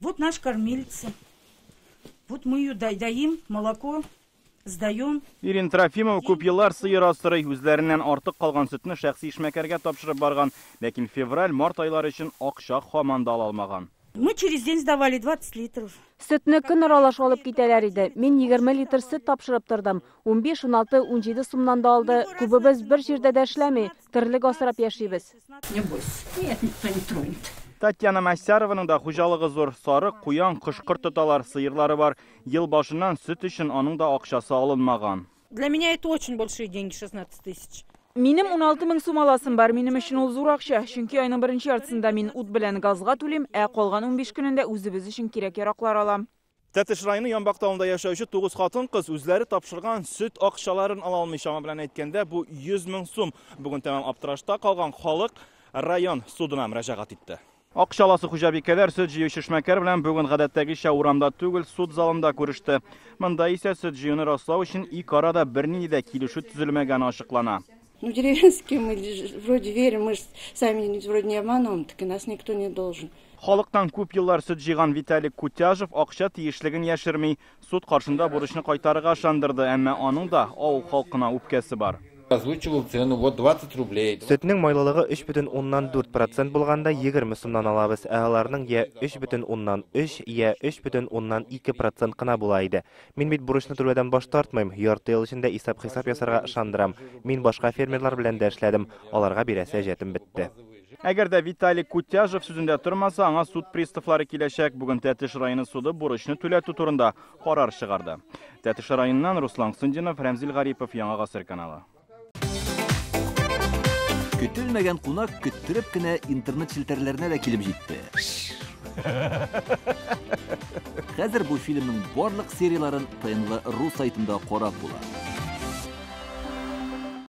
Вот наш кормилица. Вот мы ее даем, молоко сдаем. Ирина Трофимова күп еллар сыер асырый, үзләреннән артык калган сөтне шәхси эшмәкәргә тапшырып барган, ләкин февраль-март айлары өчен акча һаман да ала алмаган. Мы через день сдавали 20 литров. Сөтне көн аралаш алып китәләр иде. Мин 20 литр сөт тапшырып тордым. 15, 16, 17 сумнан да алды. Күбебез бер җирдә дә эшләми, тирлек асрап яшибез. Не бойся, нет, никто не тронет. Татьяна Масярованың да хуҗалыгы зур. Сары, куян, кышкырт тоталар, сыерлары бар. Ел башыннан сөт өчен аның да акчасы алынмаган. Для меня это очень большие деньги, 16 тысяч. Минем 16 мең сум аласым бар. Минем өчен ул зур акча. Чөнки айның беренче яртысында мин ут белән газга түлим, калган 15 көнендә үзебез өчен кирәк-яраклар алам. Тәтеш районы Янбак тауында яшәүче 9 хатын-кыз үзләре тапшырган сөт акчаларын ала алмый, шама белән әйткәндә, бу 100 мең сум. Бүген тәмам аптырашта калган халык район судына мөрәҗәгать итте. Акчаласы хуҗабикәләр сөт җыючы эшмәкәр белән бүген гадәттәгечә урамда түгел, суд залында күреште. Монда исә сөт җыюны раслау өчен ике арада бернинди дә килешү төзелмәгәне ачыклана. Ну, деревенские мы вроде верим, мы сами вроде не обманываем, так и нас никто не должен. Халыктан күп еллар сөт җыйган Виталий Кутяжев акча тиешлеген яшерми, суд каршында бурычны кайтарырга ышандырды, әмма аның да авыл халкына үпкәсе бар. Озвучивал цену, вот 20 рублей. Сөтнең майлылыгы 3,4% булганда 20 сумнан алабыз. Аларның я 3,3, я 3,2% кына була иде. Мин бит бурычны түләүдән баш тартмыйм. Ярты ел эчендә исәп-хисап ясарга ышандырам. Мин башка фермерлар белән дә эшләдем. Аларга бирәсе җәтем бетте. Әгәр дә Виталий Кутяжев сүзендә тормаса, аңа суд приставлары киләчәк. Бүген Тәтеш районы суды бурычны түләтү турында карар чыгарды. Тәтеш районыннан Руслан Сындинов, Рәмзил Гарипов, Яңа Гасыр каналы. Көтелмәгән кунак көттереп кенә интернет челтәрләренә дә килеп җитте. Хәзер бу фильмның барлык серияларын ТНВ.ру сайтында карап була.